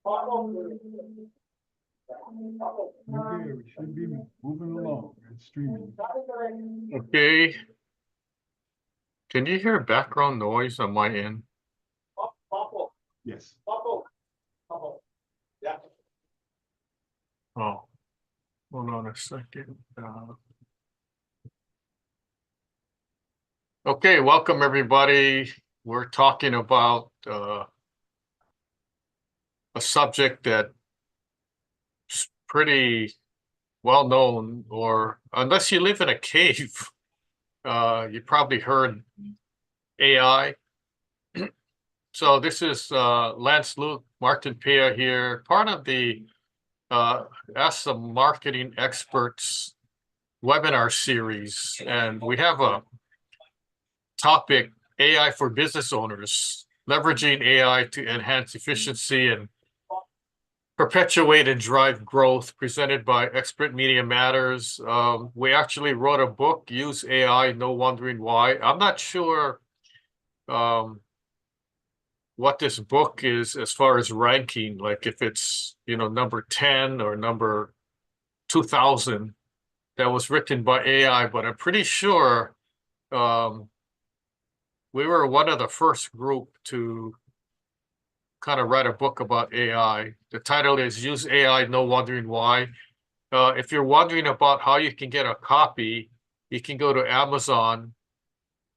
Okay, we should be moving along and streaming. Okay. Can you hear background noise on my end? Yes. Oh, hold on a second. Okay, welcome everybody. We're talking about a subject that's pretty well known, or unless you live in a cave, you probably heard AI. So this is Lance Luke, Martin Pea here, part of the Ask the Marketing Experts webinar series. And we have a topic, AI for business owners, leveraging AI to enhance efficiency and perpetuate and drive growth, presented by Expert Media Matters. We actually wrote a book, Use AI, No Wondering Why. I'm not sure what this book is as far as ranking, like if it's, number 10 or number 2000 that was written by AI, but I'm pretty sure we were one of the first group to kind of write a book about AI. The title is Use AI, No Wondering Why. If you're wondering about how you can get a copy, you can go to Amazon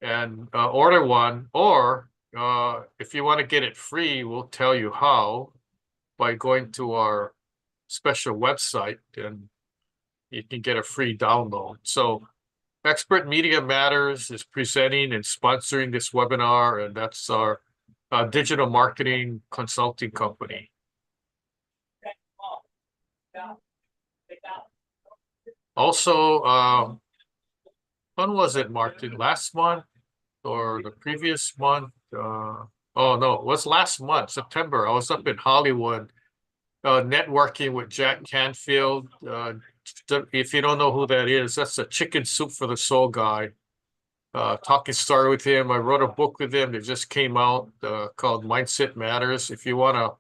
and order one, or if you want to get it free, we'll tell you how by going to our special website, and you can get a free download. So Expert Media Matters is presenting and sponsoring this webinar, and that's our digital marketing consulting company. Also, when was it, Martin? Last month or the previous month? Oh no, it was last month, September. I was up in Hollywood networking with Jack Canfield. If you don't know who that is, that's a Chicken Soup for the Soul guy. Talking Star with him. I wrote a book with him that just came out called Mindset Matters. If you want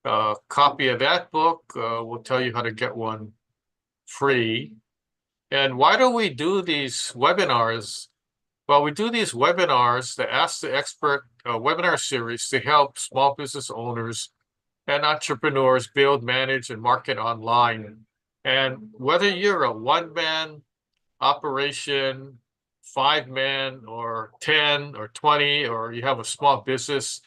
a copy of that book, we'll tell you how to get one free. And why do we do these webinars? Well, we do these webinars, the Ask the Expert webinar series, to help small business owners and entrepreneurs build, manage, and market online. And whether you're a one-man operation, 5-man, or 10 or 20, or you have a small business,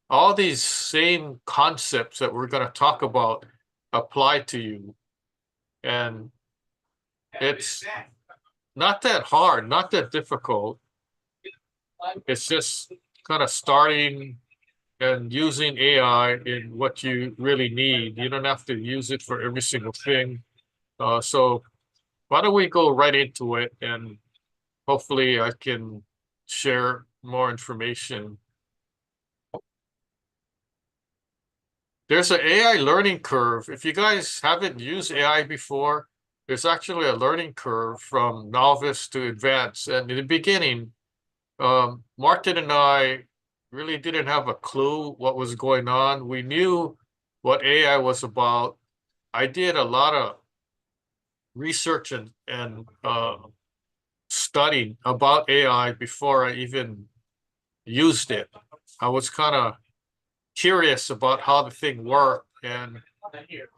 all these same concepts that we're going to talk about apply to you. And it's not that hard, not that difficult. It's just kind of starting and using AI in what you really need. You don't have to use it for every single thing. So why don't we go right into it, and hopefully I can share more information. There's an AI learning curve. If you guys haven't used AI before, there's actually a learning curve from novice to advanced. And in the beginning, Martin and I really didn't have a clue what was going on. We knew what AI was about. I did a lot of research and studying about AI before I even used it. I was kind of curious about how the thing worked, and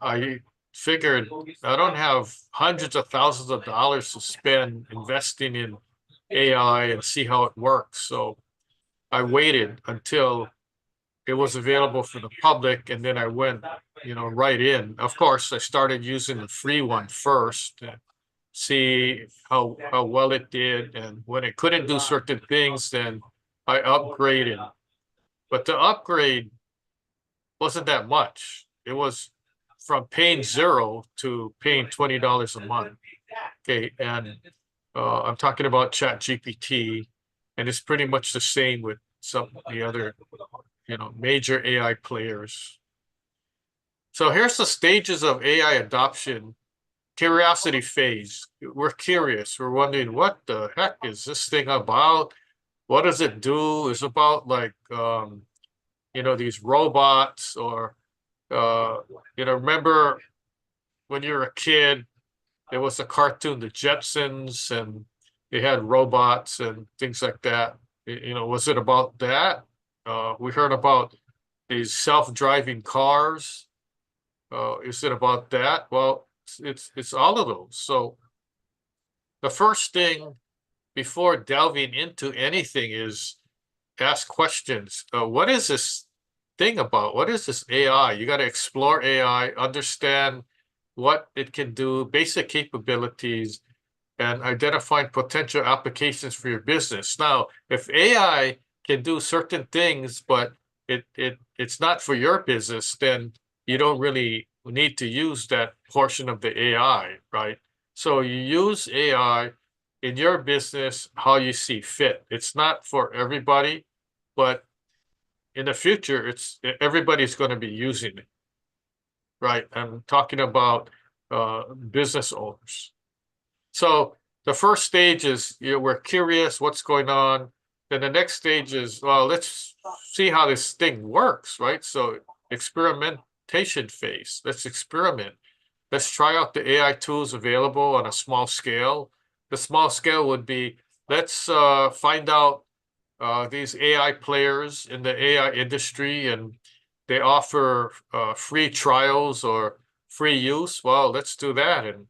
I figured I don't have hundreds of thousands of dollars to spend investing in AI and see how it works. So I waited until it was available for the public, and then I went, right in. Of course, I started using the free one first to see how well it did. And when it couldn't do certain things, then I upgraded. But the upgrade wasn't that much. It was from paying $0 to paying $20 a month. Okay, and I'm talking about ChatGPT, and it's pretty much the same with some of the other, major AI players. So here's the stages of AI adoption. Curiosity phase. We're curious. We're wondering, what the heck is this thing about? What does it do? It's about like, these robots, or remember when you were a kid, there was a cartoon, The Jetsons, and they had robots and things like that. Was it about that? We heard about these self-driving cars. Is it about that? Well, it's all of those. So the first thing before delving into anything is ask questions. What is this thing about? What is this AI? You got to explore AI, understand what it can do, basic capabilities, and identifying potential applications for your business. Now, if AI can do certain things, but it's not for your business, then you don't really need to use that portion of the AI, right? So you use AI in your business how you see fit. It's not for everybody, but in the future, everybody's going to be using it, right? I'm talking about business owners. So the first stage is we're curious what's going on. Then the next stage is, well, let's see how this thing works, right? So experimentation phase. Let's experiment. Let's try out the AI tools available on a small scale. The small scale would be, let's find out these AI players in the AI industry, and they offer free trials or free use. Well, let's do that and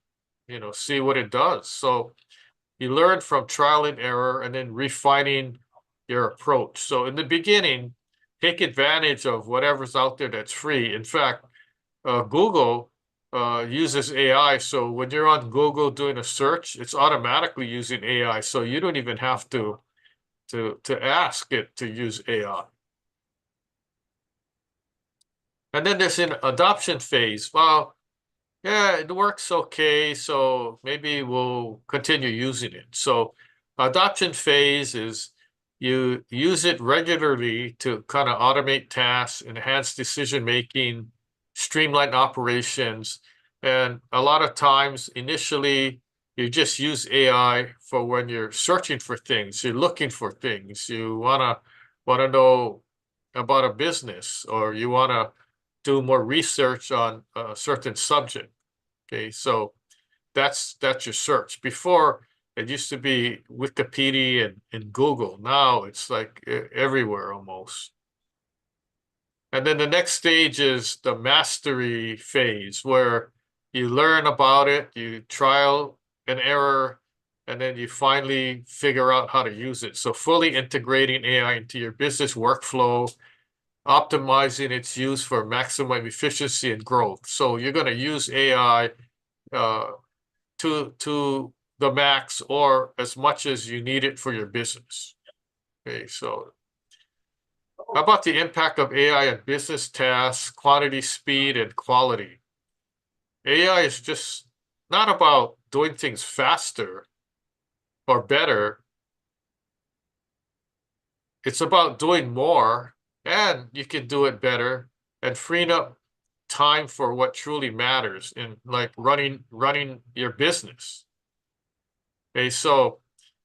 see what it does. So you learn from trial and error and then refining your approach. So in the beginning, take advantage of whatever's out there that's free. In fact, Google uses AI. So when you're on Google doing a search, it's automatically using AI. So you don't even have to ask it to use AI. And then there's an adoption phase. Well, yeah, it works okay, so maybe we'll continue using it. So adoption phase is you use it regularly to kind of automate tasks, enhance decision making, streamline operations. And a lot of times, initially, you just use AI for when you're searching for things, you're looking for things, you wanna know about a business, or you wanna do more research on a certain subject. Okay, so that's your search. Before, it used to be Wikipedia and Google. Now it's like everywhere almost. And then the next stage is the mastery phase, where you learn about it, you trial and error, and then you finally figure out how to use it. So fully integrating AI into your business workflow, optimizing its use for maximum efficiency and growth. So you're going to use AI to the max or as much as you need it for your business. Okay, so how about the impact of AI on business tasks, quantity, speed, and quality? AI is just not about doing things faster or better. It's about doing more, and you can do it better and freeing up time for what truly matters in like running your business. Okay, so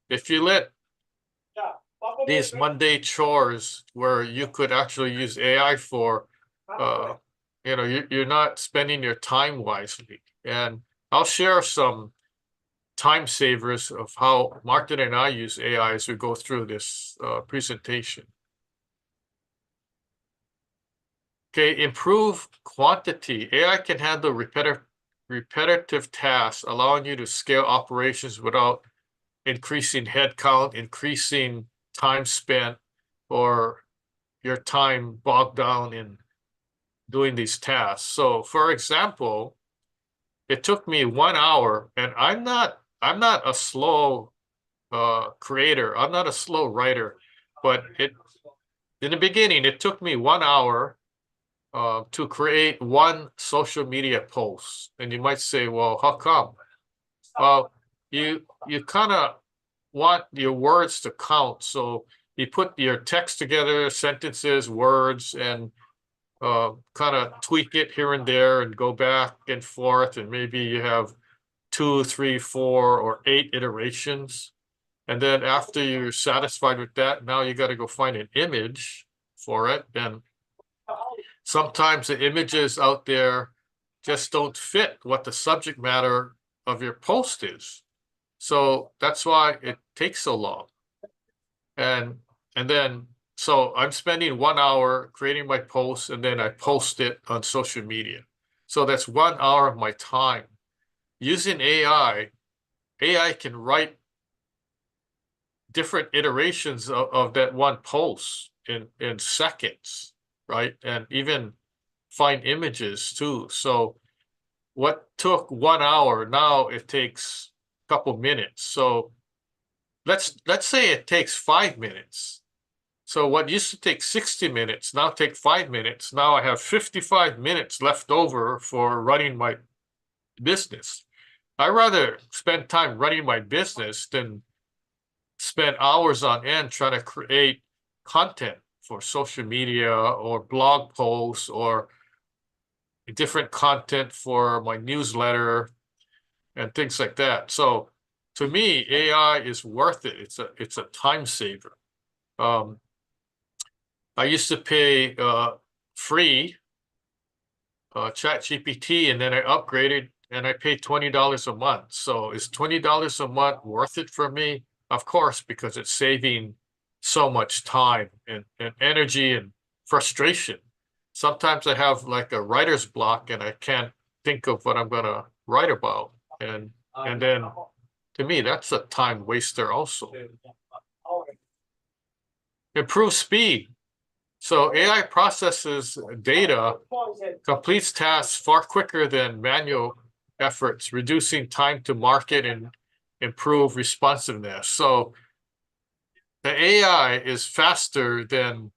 if you let these Monday chores where you could actually use AI for, you're not spending your time wisely. And I'll share some time savers of how Martin and I use AI as we go through this presentation. Okay, improve quantity. AI can handle repetitive tasks, allowing you to scale operations without increasing headcount, increasing time spent, or your time bogged down in doing these tasks. So for example, it took me 1 hour, and I'm not a slow creator. I'm not a slow writer, but in the beginning, it took me 1 hour to create one social media post. And you might say, well, how come? Well, you kind of want your words to count. So you put your text together, sentences, words, and kind of tweak it here and there and go back and forth. And maybe you have 2, 3, 4, or 8 iterations. And then after you're satisfied with that, now you got to go find an image for it. And sometimes the images out there just don't fit what the subject matter of your post is. So that's why it takes so long. And then so I'm spending 1 hour creating my post, and then I post it on social media. So that's 1 hour of my time. Using AI can write different iterations of that one post in seconds, right? And even find images too. So what took 1 hour, now it takes a couple minutes. So let's say it takes 5 minutes. So what used to take 60 minutes now take 5 minutes. Now I have 55 minutes left over for running my business. I rather spend time running my business than spend hours on end trying to create content for social media or blog posts or different content for my newsletter and things like that. So to me, AI is worth it. It's a time saver. I used to pay free ChatGPT, and then I upgraded and I paid $20 a month. So is $20 a month worth it for me? Of course, because it's saving so much time and energy and frustration. Sometimes I have like a writer's block and I can't think of what I'm gonna write about. And then to me, that's a time waster also. Improve speed. So AI processes data, completes tasks far quicker than manual efforts, reducing time to market and improve responsiveness. So the AI is faster than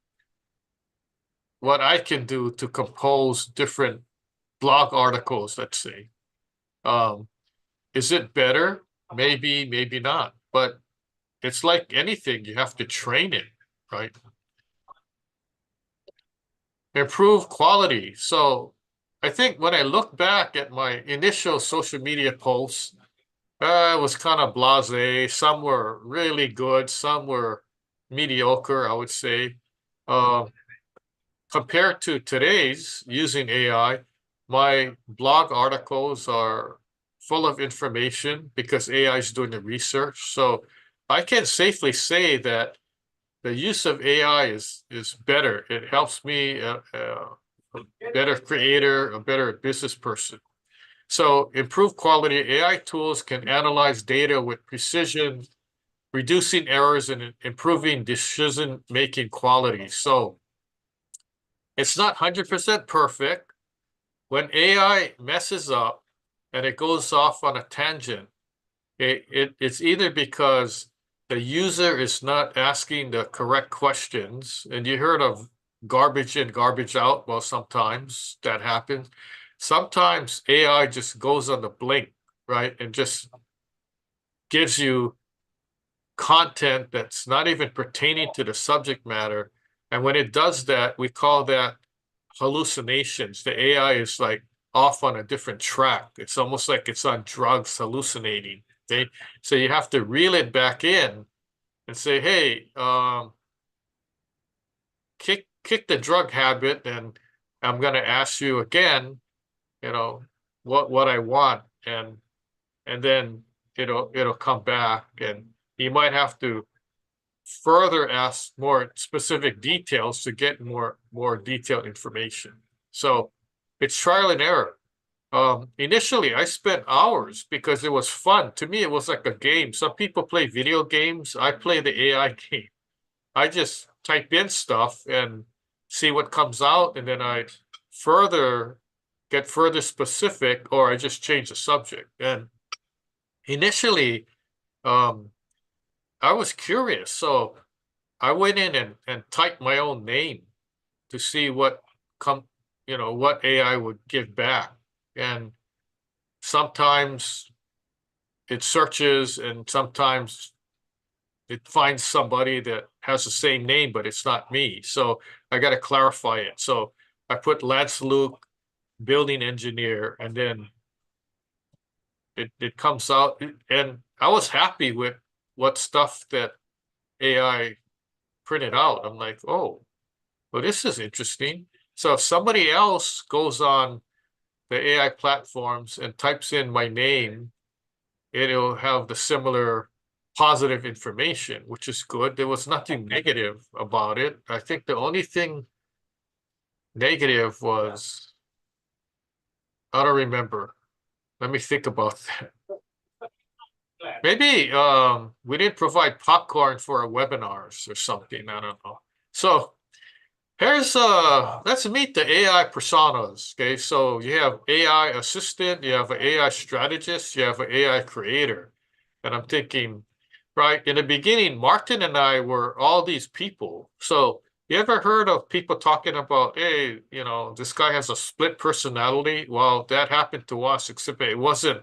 what I can do to compose different blog articles, let's say. Is it better? Maybe, maybe not. But it's like anything, you have to train it, right? Improve quality. So I think when I look back at my initial social media posts, it was kind of blasé. Some were really good, some were mediocre, I would say. Compared to today's using AI, my blog articles are full of information because AI is doing the research. So I can safely say that the use of AI is better. It helps me a better creator, a better business person. So improve quality. AI tools can analyze data with precision, reducing errors and improving decision-making quality. So it's not 100% perfect. When AI messes up and it goes off on a tangent, it's either because the user is not asking the correct questions, and you heard of garbage in, garbage out. Well, sometimes that happens. Sometimes AI just goes on the blink, right, and just gives you content that's not even pertaining to the subject matter. And when it does that, we call that hallucinations. The AI is like off on a different track. It's almost like it's on drugs, hallucinating. Okay, so you have to reel it back in and say, hey, kick the drug habit, and I'm going to ask you again, what I want, and then it'll come back, and you might have to further ask more specific details to get more detailed information. So it's trial and error. Initially, I spent hours because it was fun. To me, it was like a game. Some people play video games. I play the AI game. I just type in stuff and see what comes out, and then I get further specific, or I just change the subject. And initially, I was curious, so I went in and typed my own name to see what AI would give back. And sometimes it searches, and sometimes it finds somebody that has the same name, but it's not me. So I got to clarify it. So I put Lance Luke, building engineer, and then it comes out. And I was happy with what stuff that AI printed out. I'm like, oh, well, this is interesting. So if somebody else goes on the AI platforms and types in my name, it'll have the similar positive information, which is good. There was nothing negative about it. I think the only thing negative was, I don't remember. Let me think about that. Maybe we didn't provide popcorn for our webinars or something. I don't know. So here's let's meet the AI personas. Okay, so you have AI assistant, you have an AI strategist, you have an AI creator. And I'm thinking, right, in the beginning, Martin and I were all these people. So you ever heard of people talking about, hey, you know, this guy has a split personality? Well, that happened to us, except it wasn't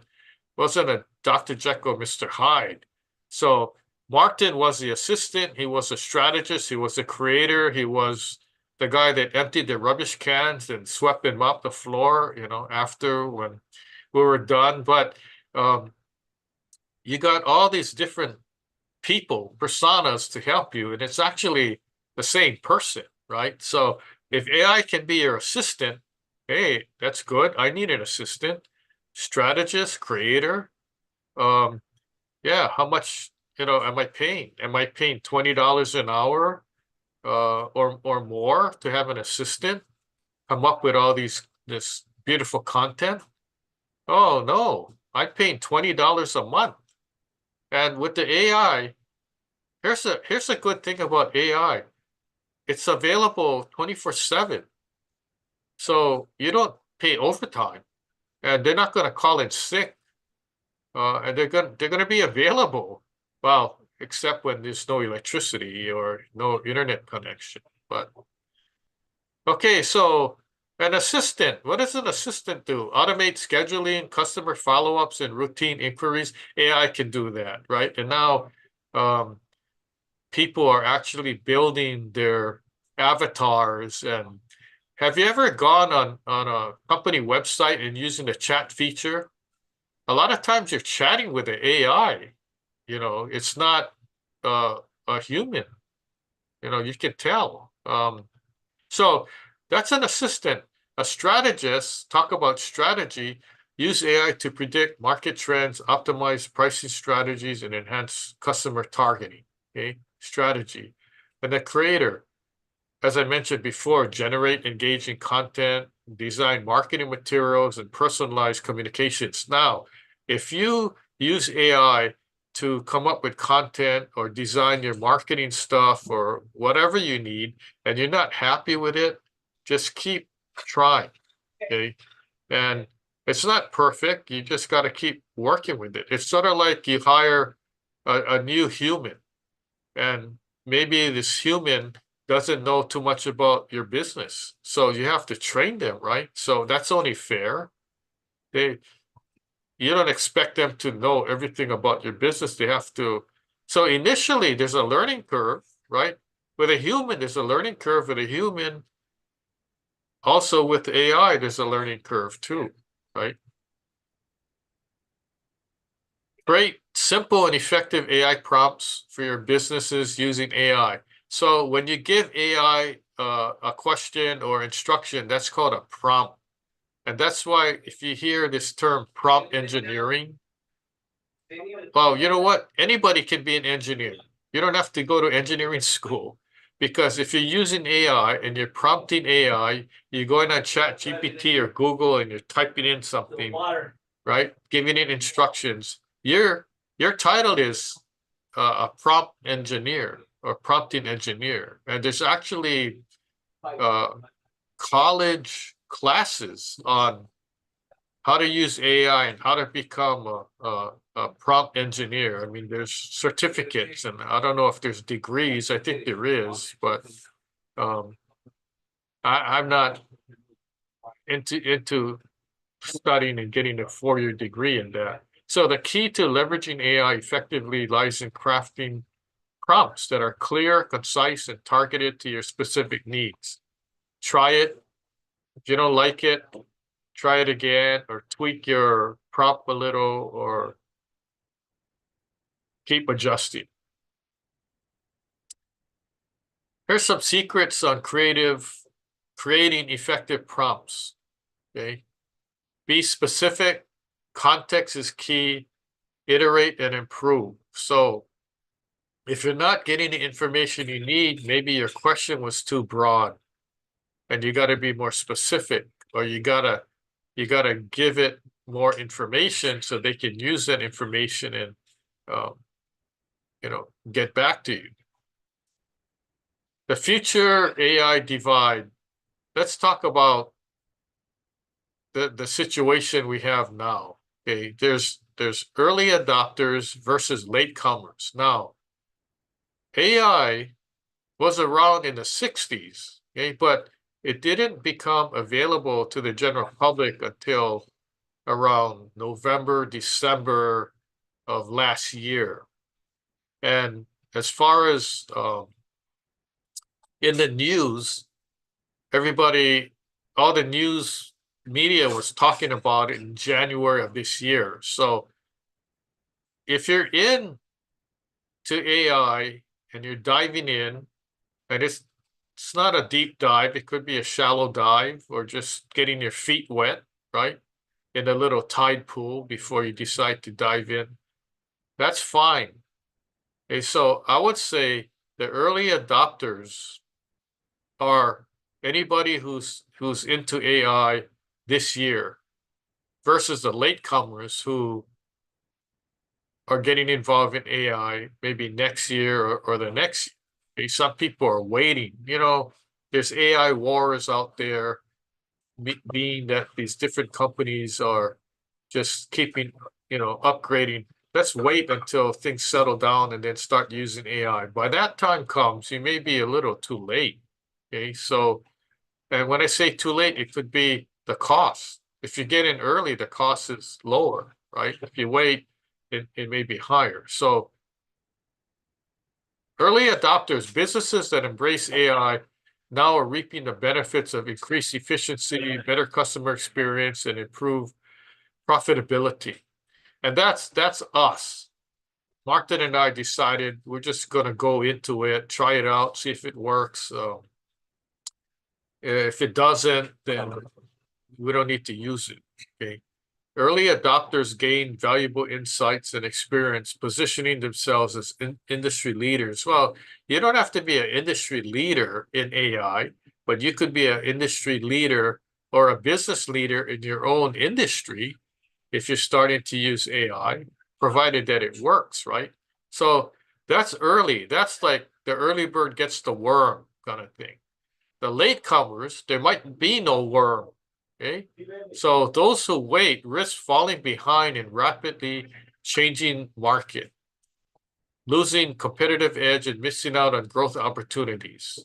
a Dr. Jekyll, Mr. Hyde. So Martin was the assistant, he was a strategist, he was a creator, he was the guy that emptied the rubbish cans and swept and mopped the floor, you know, after when we were done. But you got all these different people, personas to help you, and it's actually the same person, right? So if AI can be your assistant, hey, that's good. I need an assistant, strategist, creator. Yeah, how much, you know, am I paying? Am I paying $20 an hour or more to have an assistant come up with all this beautiful content? Oh no, I'm paying $20 a month. And with the AI, here's a good thing about AI. It's available 24/7. So you don't pay overtime, and they're not going to call in sick. And they're gonna be available. Well, except when there's no electricity or no internet connection. But okay, so an assistant. What does an assistant do? Automate scheduling, customer follow-ups, and routine inquiries. AI can do that, right? And now people are actually building their avatars. And have you ever gone on a company website and using the chat feature? A lot of times you're chatting with the AI, you know, it's not a human, you know, you can tell. So that's an assistant. A strategist, talk about strategy, use AI to predict market trends, optimize pricing strategies, and enhance customer targeting, okay? Strategy. And the creator, as I mentioned before, generate engaging content, design marketing materials, and personalize communications. Now, if you use AI to come up with content or design your marketing stuff or whatever you need, and you're not happy with it, just keep trying, okay? And it's not perfect. You just got to keep working with it. It's sort of like you hire a new human, and maybe this human doesn't know too much about your business. So you have to train them, right? So that's only fair. You don't expect them to know everything about your business. They have to. So initially, there's a learning curve, right? With a human, there's a learning curve. With a human, also with AI, there's a learning curve too, right? Create simple and effective AI prompts for your businesses using AI. So when you give AI a question or instruction, that's called a prompt. And that's why if you hear this term prompt engineering, well, you know what? Anybody can be an engineer. You don't have to go to engineering school, because if you're using AI and you're prompting AI, you're going on ChatGPT or Google and you're typing in something, right? Giving it instructions. Your title is a prompt engineer or prompting engineer. And there's actually college classes on how to use AI and how to become a prompt engineer. I mean, there's certificates, and I don't know if there's degrees. I think there is, but I'm not into studying and getting a 4-year degree in that. So the key to leveraging AI effectively lies in crafting prompts that are clear, concise, and targeted to your specific needs. Try it. If you don't like it, try it again, or tweak your prompt a little, or keep adjusting. Here's some secrets on creative creating effective prompts. Okay. Be specific. Context is key. Iterate and improve. So if you're not getting the information you need, maybe your question was too broad and you got to be more specific, or you gotta give it more information so they can use that information and get back to you. The future AI divide. Let's talk about the situation we have now. Okay, there's early adopters versus latecomers. Now, AI was around in the 60s, okay, but it didn't become available to the general public until around November, December of last year. And as far as in the news, all the news media was talking about it in January of this year. So if you're in to AI and you're diving in, and it's not a deep dive, it could be a shallow dive or just getting your feet wet, right? In a little tide pool before you decide to dive in. That's fine. Okay, so I would say the early adopters are anybody who's into AI this year versus the latecomers who are getting involved in AI maybe next year or the next year. Okay, some people are waiting. There's AI wars out there, being that these different companies are just keeping, upgrading. Let's wait until things settle down and then start using AI. By that time comes, you may be a little too late. Okay, so, and when I say too late, it could be the cost. If you get in early, the cost is lower, right? If you wait, it may be higher. So early adopters, businesses that embrace AI now are reaping the benefits of increased efficiency, better customer experience, and improved profitability. And that's us. Martin and I decided we're just going to go into it, try it out, see if it works. If it doesn't, then we don't need to use it. Okay. Early adopters gain valuable insights and experience, positioning themselves as industry leaders. Well, you don't have to be an industry leader in AI, but you could be an industry leader or a business leader in your own industry if you're starting to use AI, provided that it works, right? So that's early. That's like the early bird gets the worm kind of thing. The latecomers, there might be no worm. Okay, so those who wait risk falling behind in rapidly changing market, losing competitive edge and missing out on growth opportunities.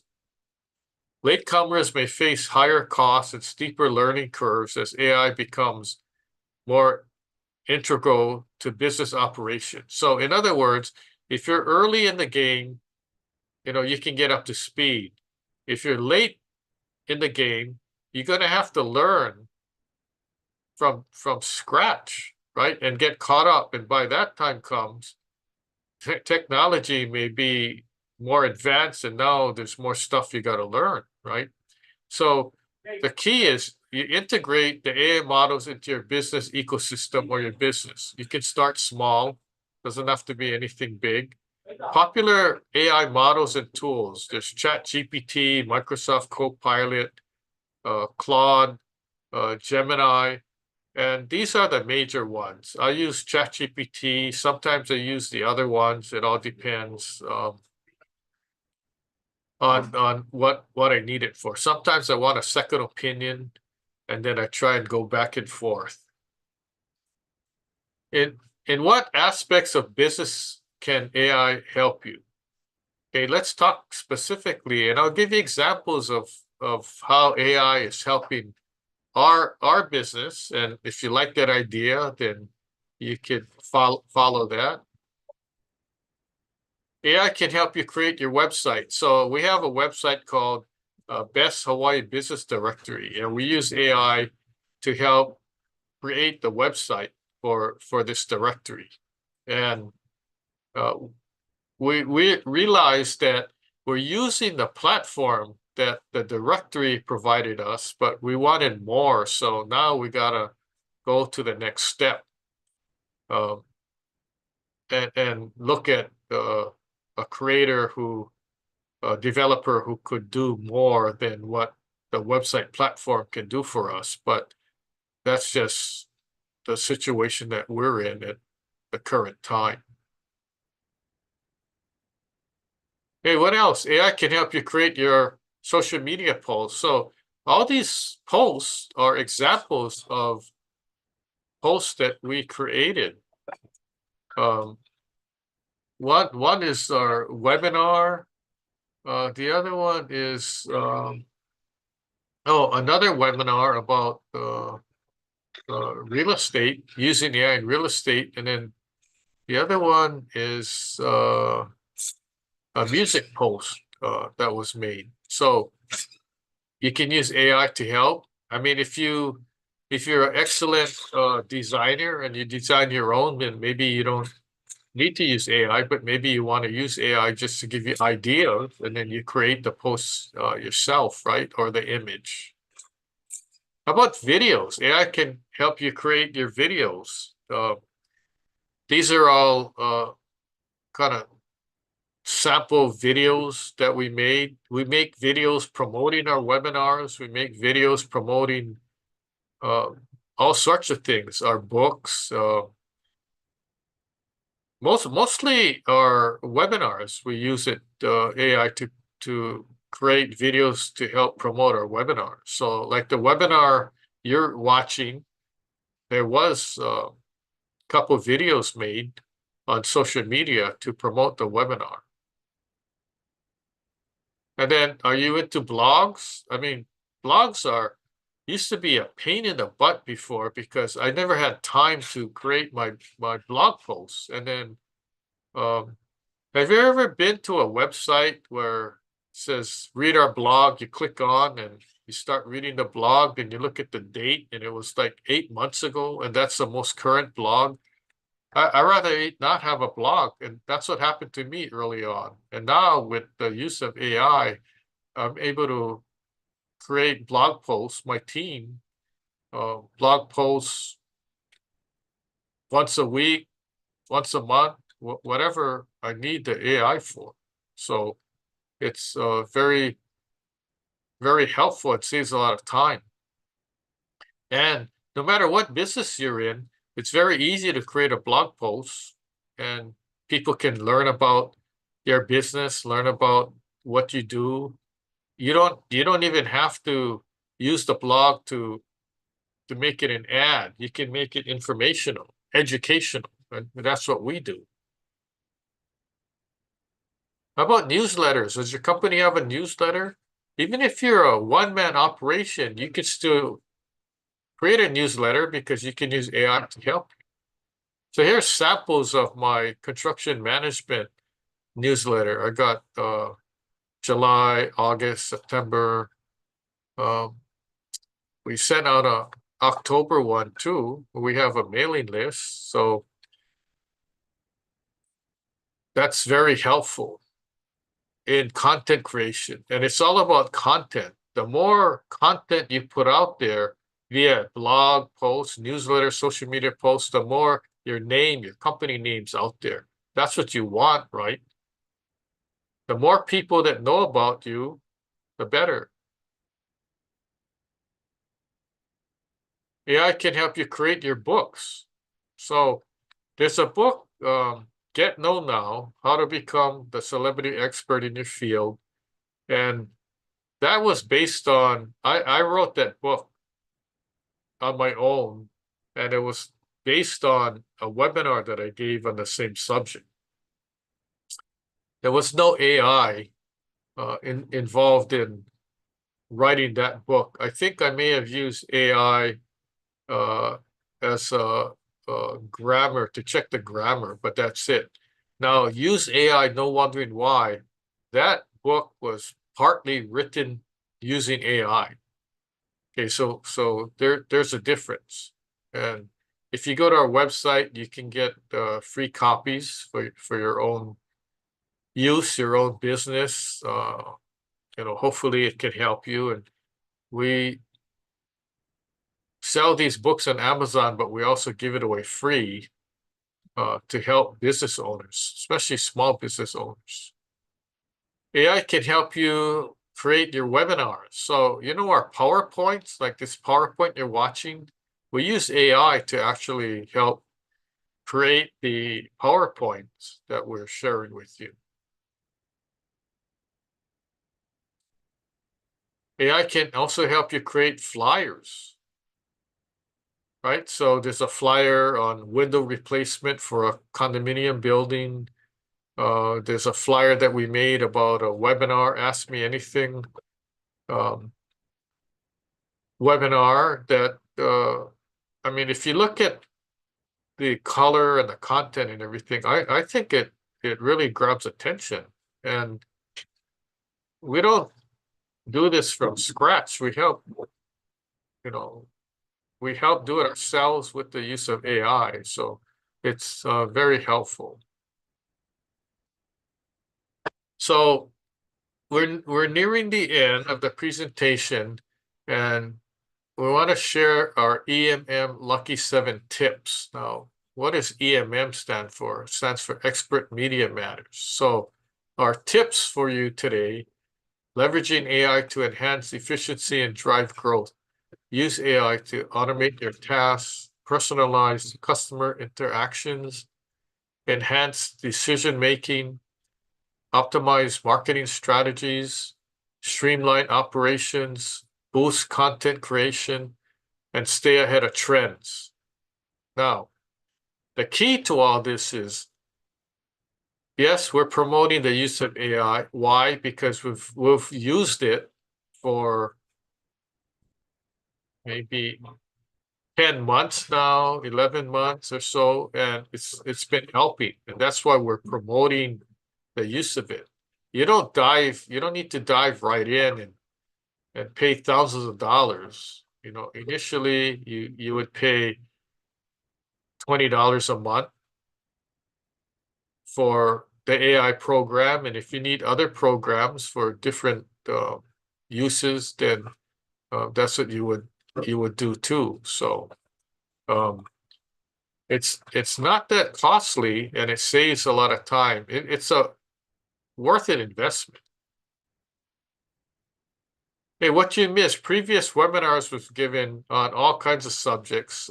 Latecomers may face higher costs and steeper learning curves as AI becomes more integral to business operations. So in other words, if you're early in the game, you can get up to speed. If you're late in the game, you're going to have to learn from scratch, right? And get caught up. And by that time comes, technology may be more advanced, and now there's more stuff you got to learn, right? So the key is you integrate the AI models into your business ecosystem or your business. You can start small, doesn't have to be anything big. Popular AI models and tools. There's ChatGPT, Microsoft Copilot, Claude, Gemini, and these are the major ones. I use ChatGPT. Sometimes I use the other ones. It all depends on what I need it for. Sometimes I want a second opinion, and then I try and go back and forth. In what aspects of business can AI help you? Okay, let's talk specifically, and I'll give you examples of how AI is helping our business. And if you like that idea, then you can follow that. AI can help you create your website. So we have a website called Best Hawaii Business Directory, and we use AI to help create the website for this directory. And we realized that we're using the platform that the directory provided us, but we wanted more. So now we gotta go to the next step. And look at a creator a developer who could do more than what the website platform can do for us. But that's just the situation that we're in at the current time. Hey, what else? AI can help you create your social media posts. So all these posts are examples of posts that we created. One is our webinar. The other one is another webinar about real estate, using AI in real estate, and then the other one is a music post that was made. So you can use AI to help. I mean, if you're an excellent designer and you design your own, then maybe you don't need to use AI, but maybe you want to use AI just to give you ideas, and then you create the posts yourself, right? Or the image. How about videos? AI can help you create your videos. These are all kind of sample videos that we made. We make videos promoting our webinars. We make videos promoting all sorts of things, our books, mostly our webinars. We use AI to create videos to help promote our webinars. So like the webinar you're watching, there was a couple of videos made on social media to promote the webinar. And then, are you into blogs? I mean, blogs used to be a pain in the butt before because I never had time to create my blog posts. And then, have you ever been to a website where it says read our blog? You click on and you start reading the blog, and you look at the date, and it was like 8 months ago, and that's the most current blog. I rather not have a blog, and that's what happened to me early on. And now with the use of AI, I'm able to create blog posts, my team, blog posts once a week, once a month, whatever I need the AI for. So it's very, very helpful. It saves a lot of time. And no matter what business you're in, it's very easy to create a blog post, and people can learn about your business, learn about what you do. You don't even have to use the blog to make it an ad. You can make it informational, educational, and that's what we do. How about newsletters? Does your company have a newsletter? Even if you're a one-man operation, you could still create a newsletter because you can use AI to help you. So here's samples of my construction management newsletter. I got July, August, September. We sent out a October one too. We have a mailing list, so that's very helpful in content creation. And it's all about content. The more content you put out there via blog posts, newsletter, social media posts, the more your name, your company name's out there. That's what you want, right? The more people that know about you, the better. AI can help you create your books. So there's a book, Get Known Now, How to Become the Celebrity Expert in Your Field. And that was based on, I wrote that book on my own, and it was based on a webinar that I gave on the same subject. There was no AI involved in writing that book. I think I may have used AI as a grammar to check the grammar, but that's it. Now, use AI, no wondering why. That book was partly written using AI. Okay, so there's a difference. And if you go to our website, you can get free copies for your own use, your own business. hopefully it can help you. And we sell these books on Amazon, but we also give it away free to help business owners, especially small business owners. AI can help you create your webinars. So, our PowerPoints, like this PowerPoint you're watching, we use AI to actually help create the PowerPoints that we're sharing with you. AI can also help you create flyers, right? So there's a flyer on window replacement for a condominium building. There's a flyer that we made about a webinar, Ask Me Anything webinar that, I mean, if you look at the color and the content and everything, I think it really grabs attention. And we don't do this from scratch. We help do it ourselves with the use of AI. So it's very helpful. So we're nearing the end of the presentation, and we want to share our EMM Lucky 7 tips. Now, what does EMM stand for? It stands for Expert Media Matters. So our tips for you today: leveraging AI to enhance efficiency and drive growth. Use AI to automate your tasks, personalize customer interactions, enhance decision-making, optimize marketing strategies, streamline operations, boost content creation, and stay ahead of trends. Now, the key to all this is, yes, we're promoting the use of AI. Why? Because we've used it for maybe 10 months now, 11 months or so, and it's been helping. And that's why we're promoting the use of it. You don't need to dive right in and pay thousands of dollars. Initially you would pay $20 a month for the AI program, and if you need other programs for different uses, then that's what you would do too. So it's not that costly, and it saves a lot of time. It's a worth it investment. Hey, what you missed, previous webinars was given on all kinds of subjects,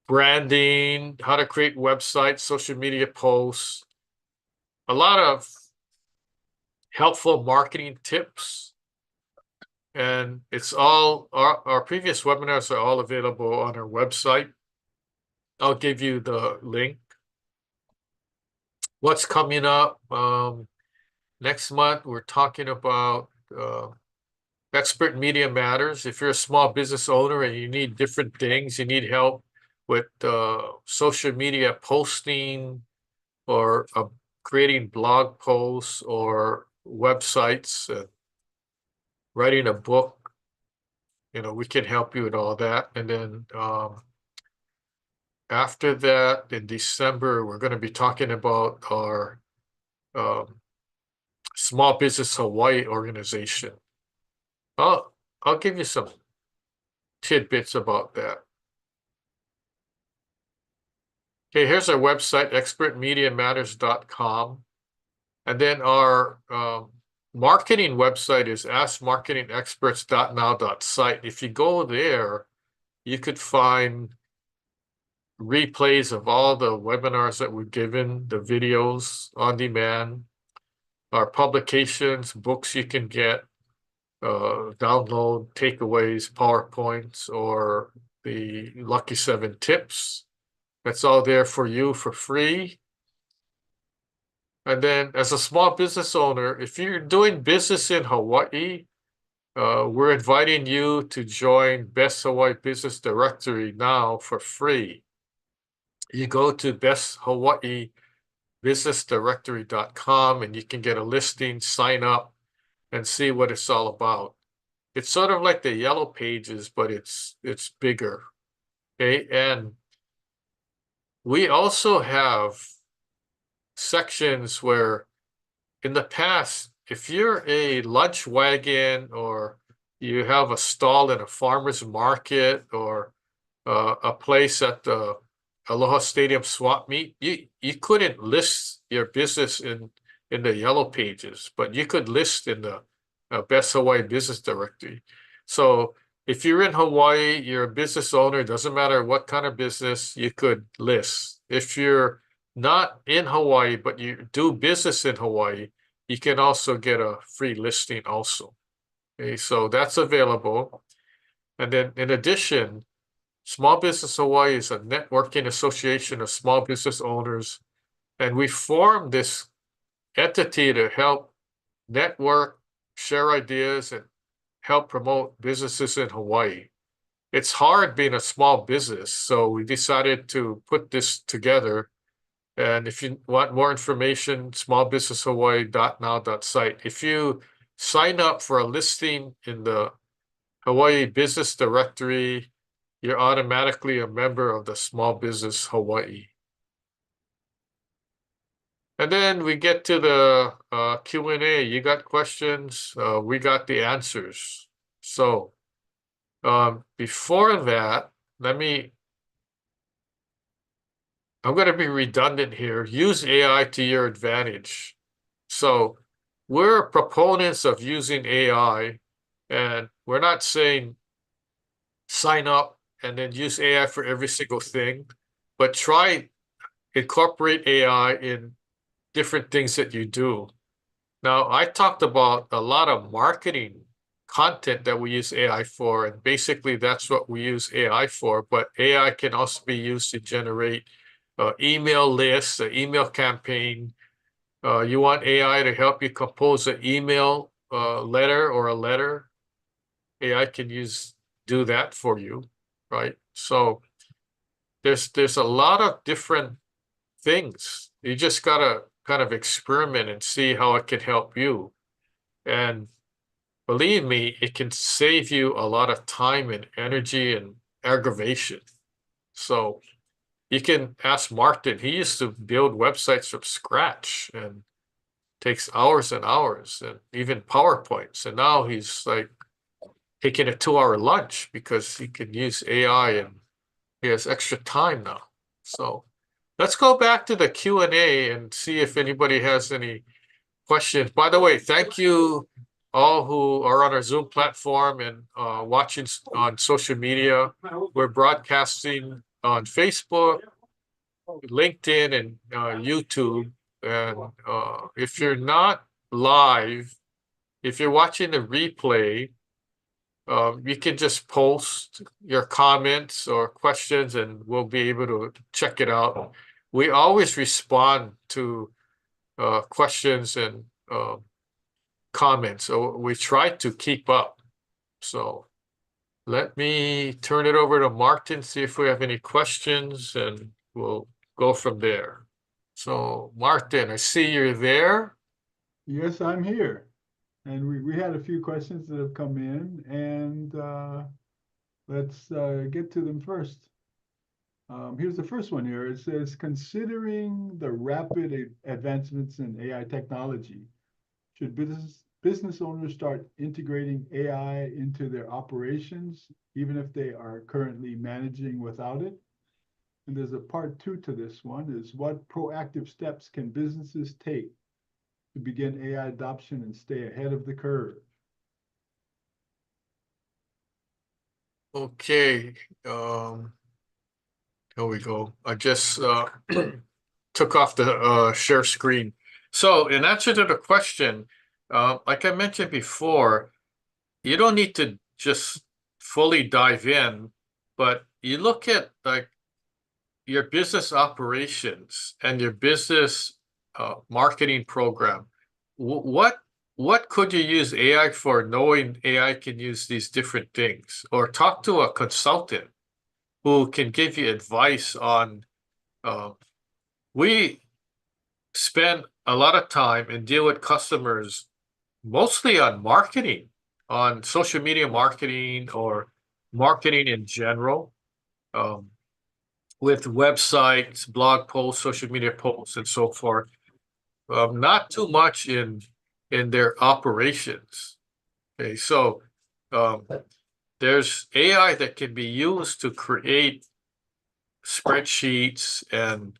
branding, how to create websites, social media posts, a lot of helpful marketing tips. And it's all, our previous webinars are all available on our website. I'll give you the link. What's coming up? Next month, we're talking about Expert Media Matters. If you're a small business owner and you need different things, you need help with social media posting or creating blog posts or websites, writing a book, we can help you with all that. And then after that, in December, we're going to be talking about our Small Business Hawaii organization. I'll give you some tidbits about that. Okay, here's our website, expertmediamatters.com. And then our marketing website is askmarketingexperts.now.site. If you go there, you could find replays of all the webinars that we've given, the videos on demand, our publications, books you can get, download, takeaways, PowerPoints, or the Lucky 7 tips. That's all there for you for free. And then as a small business owner, if you're doing business in Hawaii, we're inviting you to join Best Hawaii Business Directory now for free. You go to besthawaiibusinessdirectory.com and you can get a listing, sign up, and see what it's all about. It's sort of like the Yellow Pages, but it's bigger. Okay, and we also have sections where in the past if you're a lunch wagon or you have a stall in a farmer's market or a place at the Aloha Stadium swap meet, you couldn't list your business in the yellow pages, but you could list in the Best Hawaii Business Directory. So if you're in Hawaii, you're a business owner, doesn't matter what kind of business, you could list. If you're not in Hawaii, but you do business in Hawaii, you can also get a free listing also. Okay, so that's available. And then in addition, Small Business Hawaii is a networking association of small business owners, and we formed this entity to help network, share ideas, and help promote businesses in Hawaii. It's hard being a small business, so we decided to put this together. And if you want more information, smallbusinesshawaii.now.site. If you sign up for a listing in the Hawaii Business Directory, you're automatically a member of the Small Business Hawaii. And then we get to the Q&A. You got questions, we got the answers. So before that, I'm going to be redundant here. Use AI to your advantage. So we're proponents of using AI, and we're not saying sign up and then use AI for every single thing, but try incorporate AI in different things that you do. Now, I talked about a lot of marketing content that we use AI for, and basically that's what we use AI for, but AI can also be used to generate email lists, an email campaign. You want AI to help you compose an email letter or a letter. AI can do that for you, right? So there's a lot of different things. You just gotta kind of experiment and see how it can help you. And believe me, it can save you a lot of time and energy and aggravation. So you can ask Martin. He used to build websites from scratch and takes hours and hours and even PowerPoints. And now he's like taking a 2-hour lunch because he can use AI and he has extra time now. So let's go back to the Q&A and see if anybody has any questions. By the way, thank you all who are on our Zoom platform and watching on social media. We're broadcasting on Facebook, LinkedIn, and YouTube. And if you're not live, if you're watching the replay, you can just post your comments or questions and we'll be able to check it out. We always respond to questions and comments, so we try to keep up. So let me turn it over to Martin, see if we have any questions, and we'll go from there. So Martin, I see you're there. Yes, I'm here. And we had a few questions that have come in, and let's get to them first. Here's the first one here. It says, considering the rapid advancements in AI technology, should business owners start integrating AI into their operations, even if they are currently managing without it? And there's a part 2 to this one, is what proactive steps can businesses take to begin AI adoption and stay ahead of the curve? Okay, here we go. I just took off the share screen. So in answer to the question, like I mentioned before, you don't need to just fully dive in, but you look at like your business operations and your business marketing program. What could you use AI for, knowing AI can use these different things? Or talk to a consultant who can give you advice on, we spend a lot of time and deal with customers mostly on marketing, on social media marketing or marketing in general, with websites, blog posts, social media posts, and so forth. Not too much in in their operations. Okay, so there's AI that can be used to create spreadsheets and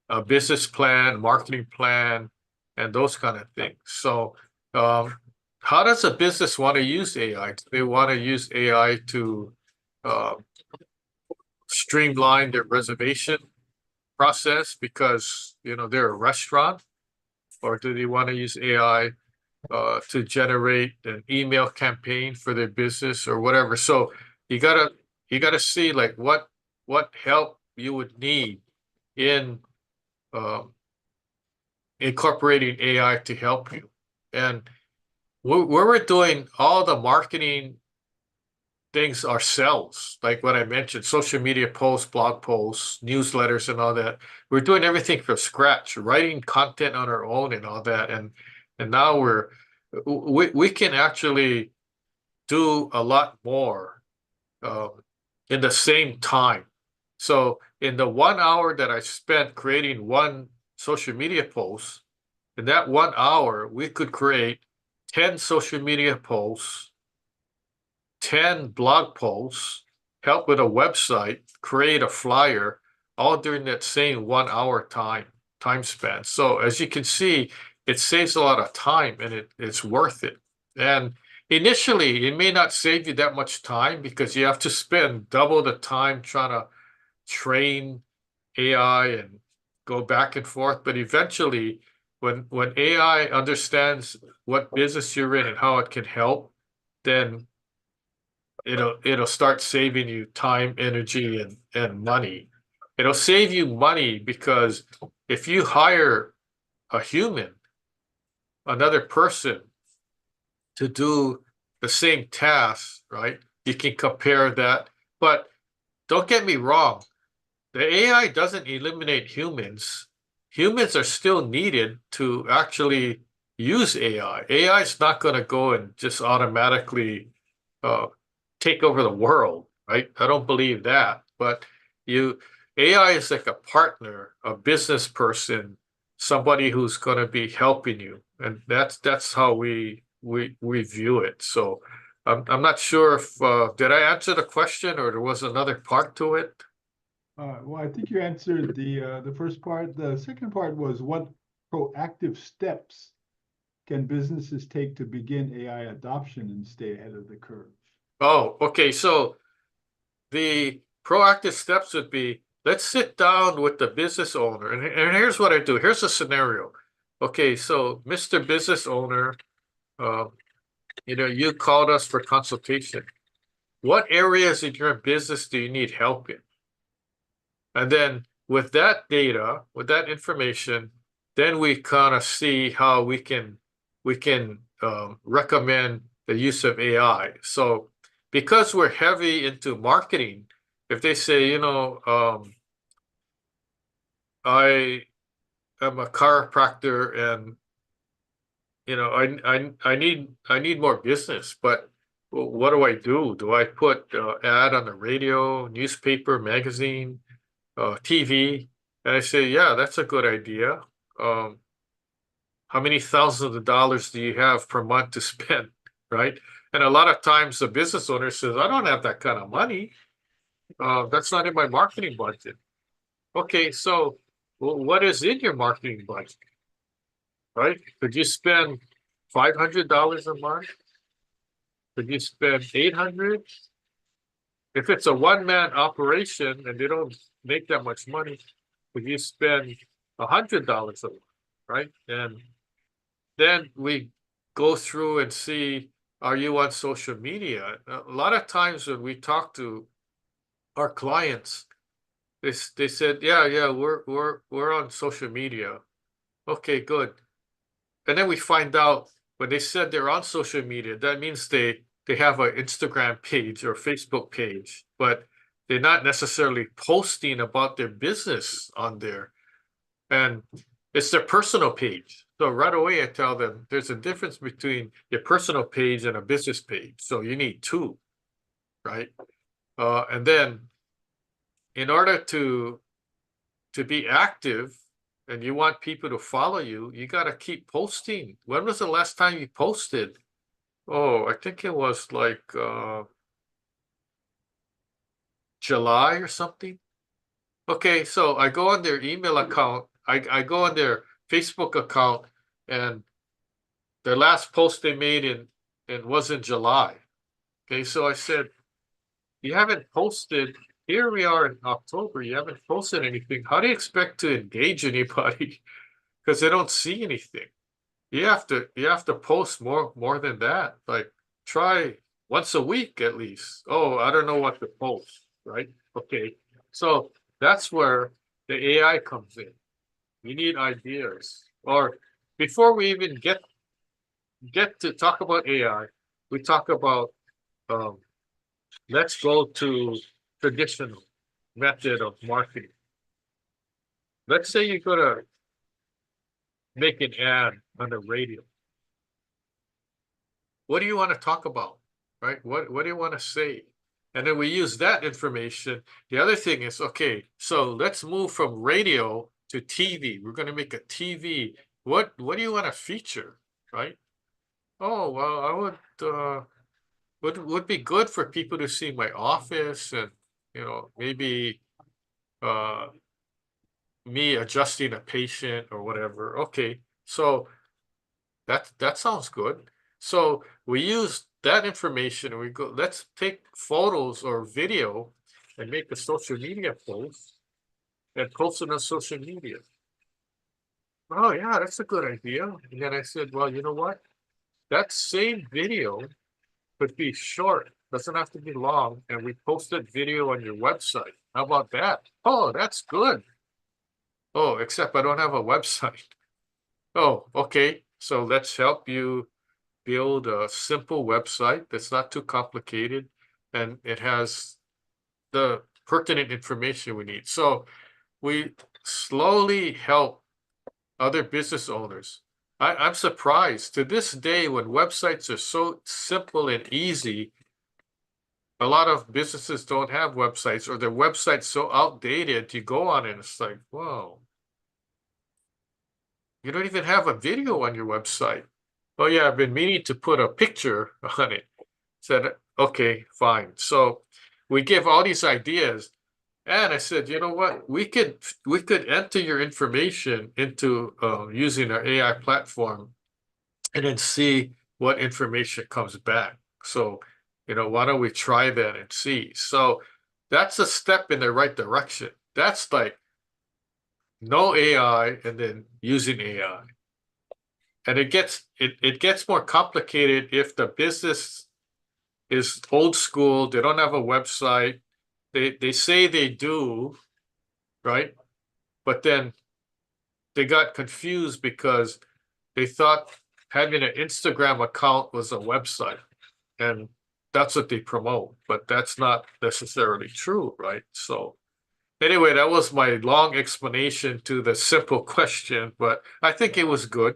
a business plan, marketing plan, and those kind of things. So how does a business want to use AI? Do they want to use AI to streamline their reservation process because they're a restaurant, or do they want to use AI to generate an email campaign for their business or whatever? So you gotta see like what help you would need in incorporating AI to help you. And we're doing all the marketing things ourselves, like what I mentioned, social media posts, blog posts, newsletters, and all that. We're doing everything from scratch, writing content on our own and all that. And now we can actually do a lot more in the same time. So in the 1 hour that I spent creating one social media post, in that 1 hour, we could create 10 social media posts, 10 blog posts, help with a website, create a flyer, all during that same 1 hour time span. So as you can see, it saves a lot of time and it's worth it. And initially, it may not save you that much time because you have to spend double the time trying to train AI and go back and forth. But eventually, when AI understands what business you're in and how it can help, then it'll start saving you time, energy, and money. It'll save you money because if you hire a human, another person, to do the same task, right? You can compare that. But don't get me wrong, the AI doesn't eliminate humans. Humans are still needed to actually use AI. AI is not going to go and just automatically take over the world, right? I don't believe that. But AI is like a partner, a business person, somebody who's going to be helping you, and that's how we view it. So I'm not sure if did I answer the question or there was another part to it? Well, I think you answered the first part. The second part was, what proactive steps can businesses take to begin AI adoption and stay ahead of the curve? Oh, okay. So the proactive steps would be, let's sit down with the business owner. And here's what I do. Here's a scenario. Okay, so Mr. Business Owner, you called us for consultation. What areas in your business do you need help in? And then with that data, with that information, then we kind of see how we can recommend the use of AI. So because we're heavy into marketing, if they say, I am a chiropractor and I need more business, but what do I do? Do I put ad on the radio, newspaper, magazine, TV? And I say, yeah, that's a good idea. How many thousands of dollars do you have per month to spend, right? And a lot of times the business owner says, I don't have that kind of money. That's not in my marketing budget. Okay, so what is in your marketing budget, right? Could you spend $500 a month? Could you spend 800? If it's a one-man operation and they don't make that much money, could you spend $100 a month, right? And then we go through and see, are you on social media? A lot of times when we talk to our clients, they said, yeah, we're on social media. Okay, good. And then we find out when they said they're on social media, that means they have an Instagram page or Facebook page, but they're not necessarily posting about their business on there. And it's their personal page. So right away, I tell them there's a difference between your personal page and a business page. So you need two, right? And then in order to be active, and you want people to follow you, you got to keep posting. When was the last time you posted? Oh, I think it was like July or something. Okay, so I go on their email account, I go on their Facebook account, and their last post they made in was in July. Okay, so I said, you haven't posted. Here we are in October. You haven't posted anything. How do you expect to engage anybody? Because they don't see anything. You have to post more than that. Like try once a week at least. Oh, I don't know what to post, right? Okay. So that's where the AI comes in. We need ideas. Or before we even get to talk about AI, we talk about let's go to traditional method of marketing. Let's say you're gonna make an ad on the radio. What do you want to talk about? Right? What do you want to say? And then we use that information. The other thing is, okay, so let's move from radio to TV. We're going to make a TV. What do you want to feature? Right? Oh, well, I would be good for people to see my office and maybe uh me adjusting a patient or whatever. Okay, so that sounds good. So we use that information and we go, let's take photos or video and make a social media post and post it on social media. Oh yeah, that's a good idea. And then I said, well, you know what? That same video could be short, doesn't have to be long, and we posted video on your website. How about that? Oh, that's good. Oh, except I don't have a website. Oh, okay. So let's help you build a simple website that's not too complicated and it has the pertinent information we need. So we slowly help other business owners. I'm surprised to this day when websites are so simple and easy, a lot of businesses don't have websites or their website's so outdated. You go on it and it's like, whoa, you don't even have a video on your website. Oh yeah, I've been meaning to put a picture on it. Said, okay, fine. So we give all these ideas. And I said, you know what? We could enter your information into using our AI platform and then see what information comes back. So, why don't we try that and see? So that's a step in the right direction. That's like no AI and then using AI. And it gets more complicated if the business is old school, they don't have a website. They say they do, right? But then they got confused because they thought having an Instagram account was a website. And that's what they promote, but that's not necessarily true, right? So anyway, that was my long explanation to the simple question, but I think it was good.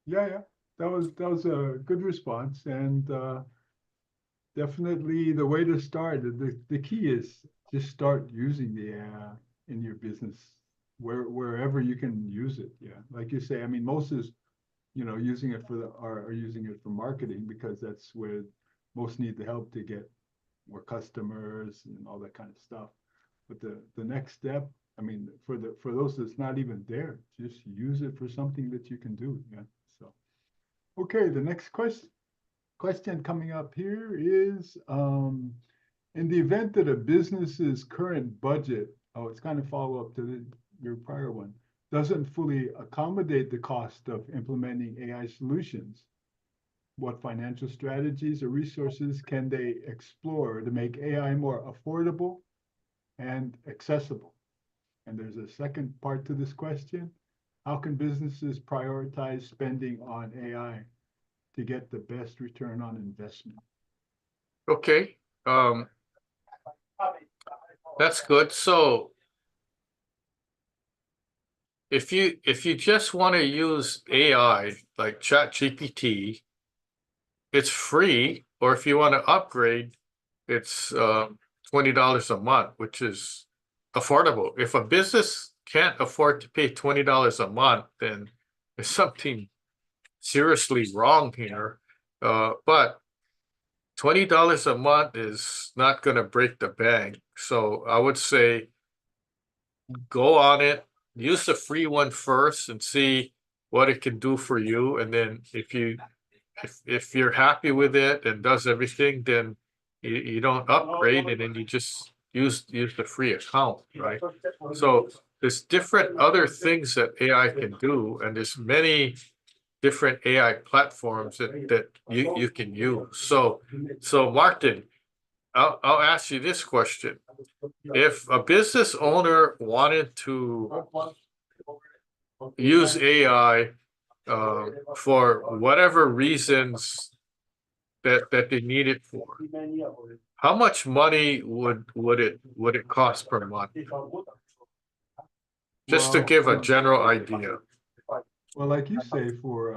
Yeah. That was a good response, and definitely the way to start. The key is just start using the in your business wherever you can use it. Yeah, like you say. I mean, most is using it are using it for marketing because that's where most need the help to get more customers and all that kind of stuff. But the next step, I mean, for those that's not even there, just use it for something that you can do. Yeah. So okay, the next question coming up here is in the event that a business's current budget, oh, it's kind of follow up to your prior one, doesn't fully accommodate the cost of implementing AI solutions, what financial strategies or resources can they explore to make AI more affordable and accessible? And there's a second part to this question. How can businesses prioritize spending on AI to get the best return on investment? Okay. That's good. So if you just want to use AI like ChatGPT, it's free, or if you want to upgrade, it's $20 a month, which is affordable. If a business can't afford to pay $20 a month, then there's something seriously wrong here. But $20 a month is not going to break the bank. So I would say go on it, use the free one first and see what it can do for you. And then if you're happy with it and does everything, then you don't upgrade and then you just use the free account, right? So there's different other things that AI can do, and there's many different AI platforms that you can use. So Martin, I'll ask you this question. If a business owner wanted to use AI for whatever reasons that they need it for, how much money would it cost per month? Just to Well, give a general idea. Well, like you say, for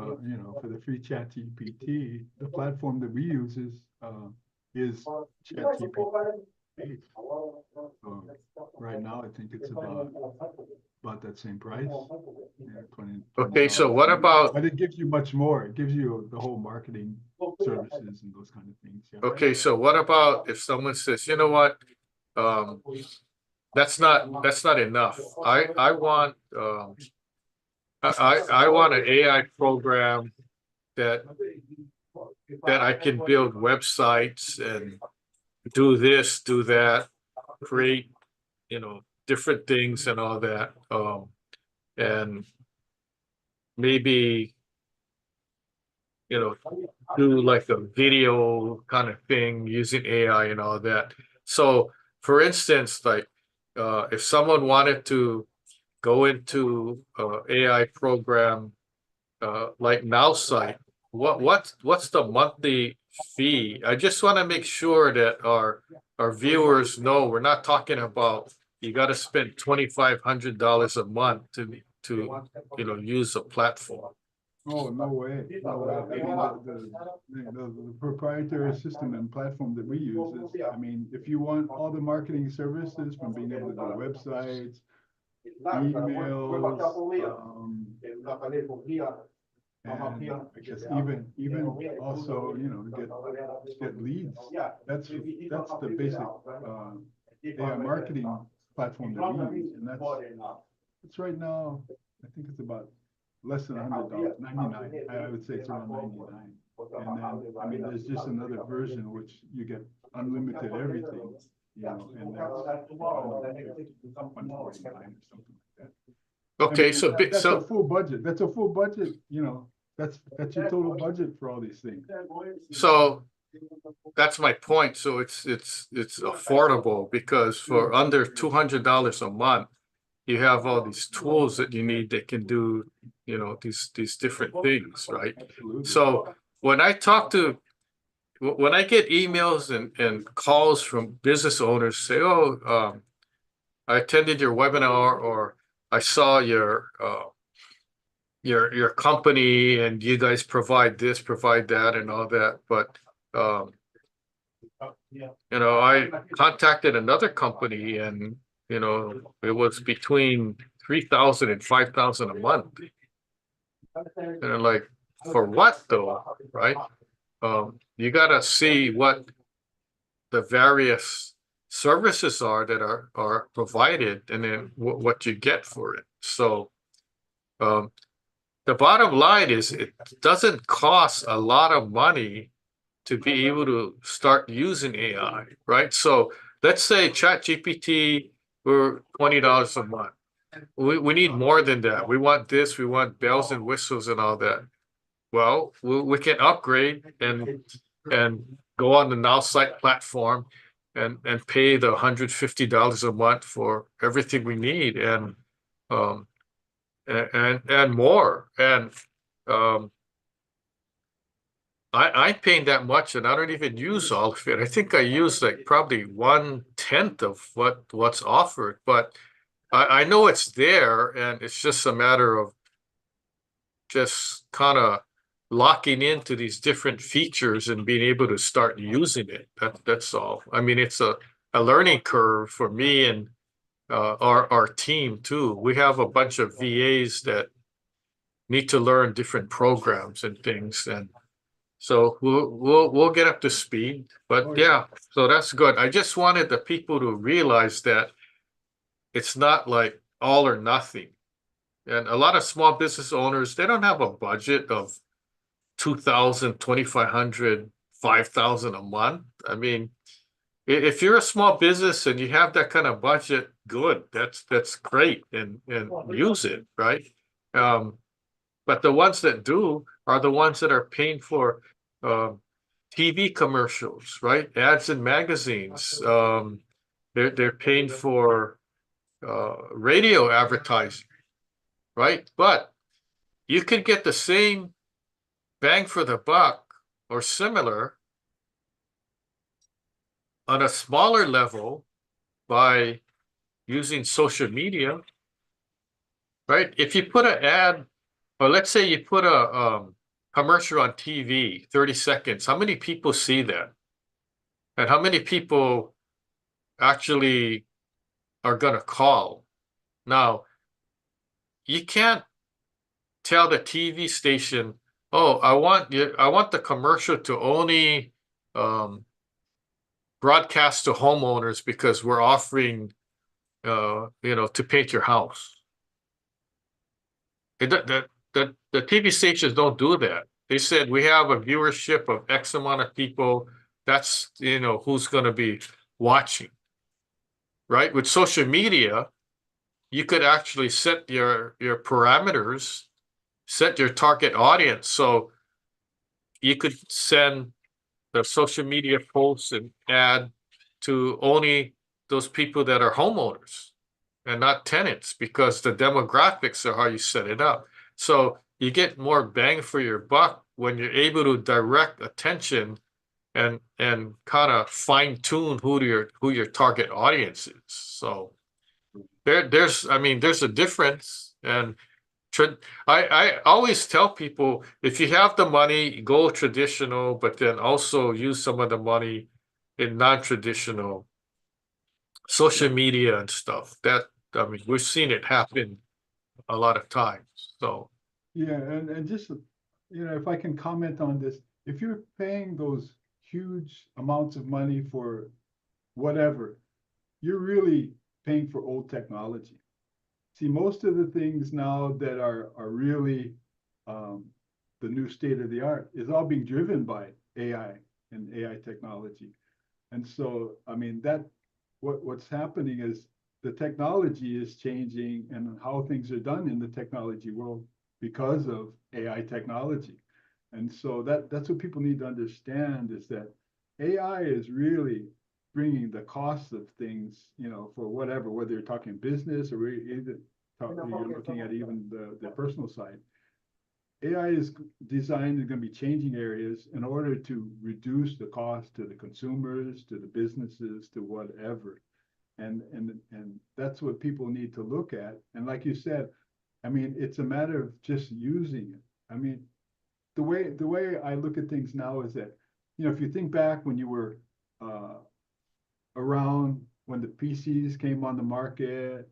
for the free ChatGPT, the platform that we use is ChatGPT. Right now, I think it's about that same price. Yeah, 20. Okay, so what about? But it gives you much more. It gives you the whole marketing services and those kind of things. Yeah. Okay, so what about if someone says, you know what, that's not enough. I want I want an AI program that I can build websites and do this, do that, create, different things and all that. And maybe, do like a video kind of thing using AI and all that. So for instance, like if someone wanted to go into AI program like NowSite, what's the monthly fee? I just want to make sure that our viewers know we're not talking about you got to spend $2,500 a month to use a platform. Oh, no way. No way. I mean, the proprietary system and platform that we use is, I mean, if you want all the marketing services from being able to do websites, emails, and I guess even also, get leads. That's the basic AI marketing platform that we use, and it's right now, I think it's about less than $100, 99. I would say it's around 99. And then, I mean, there's just another version which you get unlimited everything, and that's 149 or something like that. Okay, I mean, that's a full budget. That's a full budget, that's your total budget for all these things. So that's my point. So it's affordable because for under $200 a month, you have all these tools that you need that can do, these different things, right? Absolutely. So when I get emails and calls from business owners say, oh, I attended your webinar, or I saw your company and you guys provide this, provide that and all that. But, I contacted another company and, it was between $3,000 and $5,000 a month. And I'm like, for what though, right? You got to see what the various services are that are provided and then what you get for it. So the bottom line is it doesn't cost a lot of money to be able to start using AI, right? So let's say ChatGPT were $20 a month. We need more than that. We want this, we want bells and whistles and all that. Well, we can upgrade and go on the NowSite platform and pay the $150 a month for everything we need and more. And I'm paying that much and I don't even use all of it. I think I use like probably 1/10 of what's offered, but I know it's there and it's just a matter of just kind of locking into these different features and being able to start using it. That's all. I mean, it's a learning curve for me and our team too. We have a bunch of VAs that need to learn different programs and things, and so we'll get up to speed. But Oh, yeah, so that's good. I just wanted the people to realize that it's not like all or nothing. And a lot of small business owners, they don't have a budget of 2,000, 2,500, 5,000 a month. I mean, if you're a small business and you have that kind of budget, good. That's great, and use it, right? Um, but the ones that do are the ones that are paying for TV commercials, right? Ads in magazines. They're paying for radio advertising, right? But you could get the same bang for the buck or similar on a smaller level by using social media, right? If you put an ad, or let's say you put a commercial on TV, 30 seconds, how many people see that? And how many people actually are going to call? Now, you can't tell the TV station, oh, I want the commercial to only broadcast to homeowners because we're offering to paint your house. The TV stations don't do that. They said we have a viewership of X amount of people. That's who's going to be watching, right? With social media, you could actually set your parameters, set your target audience. So you could send the social media posts and ad to only those people that are homeowners and not tenants, because the demographics are how you set it up. So you get more bang for your buck when you're able to direct attention and kind of fine tune who your target audience is. So there's a difference. And I always tell people, if you have the money, go traditional, but then also use some of the money in non-traditional social media and stuff. We've seen it happen a lot of times. So yeah, and just, if I can comment on this, if you're paying those huge amounts of money for whatever, you're really paying for old technology. See, most of the things now that are really the new state of the art is all being driven by AI and AI technology. And so, I mean, what's happening is the technology is changing and how things are done in the technology world because of AI technology. And so that's what people need to understand, is that AI is really bringing the cost of things, for whatever, whether you're talking business or either you're looking at even the personal side. AI is designed and going to be changing areas in order to reduce the cost to the consumers, to the businesses, to whatever. And that's what people need to look at. And like you said, I mean, it's a matter of just using it. I mean, the way I look at things now is that, if you think back when you were around, when the PCs came on the market,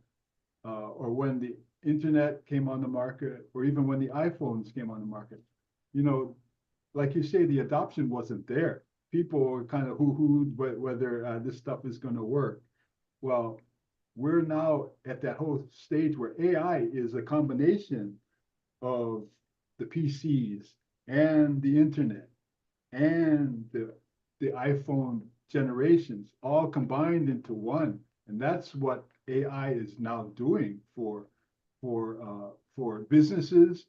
or when the internet came on the market, or even when the iPhones came on the market, like you say, the adoption wasn't there. People were kind of hoo-hooed whether this stuff is going to work. Well, we're now at that whole stage where AI is a combination of the PCs and the internet and the iPhone generations all combined into one. And that's what AI is now doing for businesses.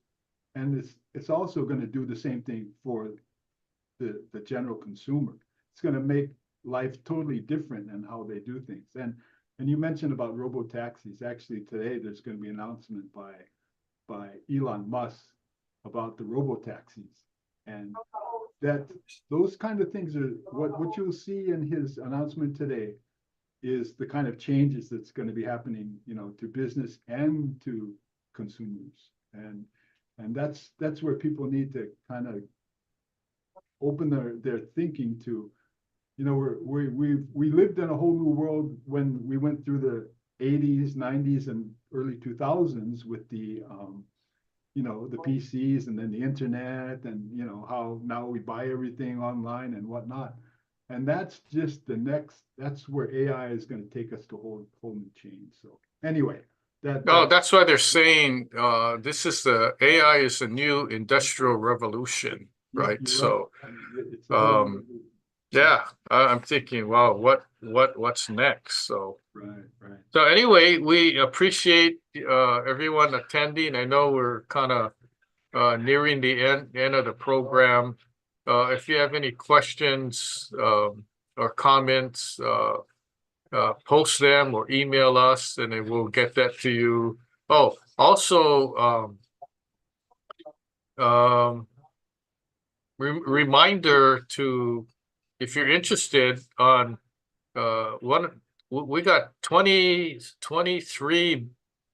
And it's also going to do the same thing for the general consumer. It's going to make life totally different in how they do things. And you mentioned about robo taxis. Actually, today there's going to be an announcement by Elon Musk about the robo taxis, and that those kind of things are what you'll see in his announcement today is the kind of changes that's going to be happening, to business and to consumers. And that's where people need to kind of open their thinking to, we lived in a whole new world when we went through the 80s, 90s, and early 2000s with the the PCs and then the internet, and how now we buy everything online and whatnot. And that's just that's where AI is going to take us to whole new change. So anyway, No, that's why they're saying this is the AI is a new industrial revolution, right? You're So it's a whole um yeah, I'm thinking, wow, what's next? So right. so anyway, we appreciate everyone attending. I know we're kind of nearing the end of the program. If you have any questions or comments, post them or email us, and then we'll get that to you. Oh, also, reminder to, if you're interested on we got 23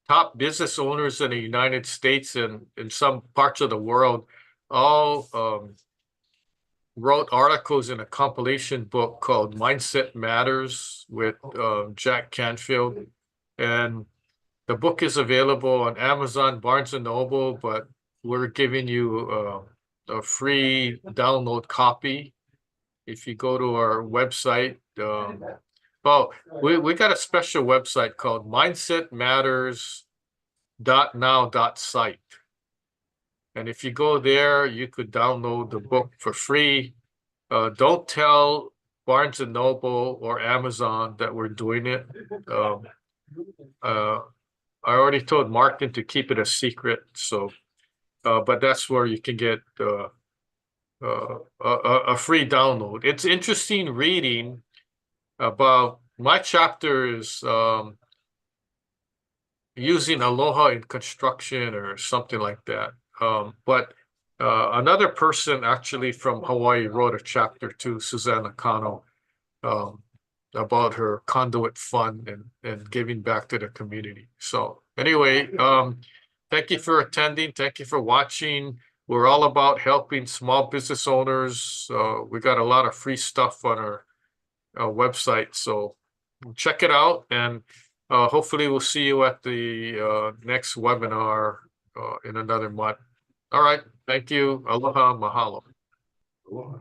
top business owners in the United States and in some parts of the world, all wrote articles in a compilation book called Mindset Matters with Jack Canfield. And the book is available on Amazon, Barnes and Noble, but we're giving you a free download copy if you go to our website. Well, we got a special website called mindsetmatters.now.site. And if you go there, you could download the book for free. Don't tell Barnes and Noble or Amazon that we're doing it. I already told Martin to keep it a secret. So, but that's where you can get a free download. It's interesting reading about my chapter is using Aloha in construction or something like that. But another person actually from Hawaii wrote a chapter too, Susanna Kano, about her conduit fund and giving back to the community. So anyway, thank you for attending. Thank you for watching. We're all about helping small business owners. We got a lot of free stuff on our website. So check it out, and hopefully we'll see you at the next webinar in another month. All right. Thank you. Aloha. Mahalo. Aloha.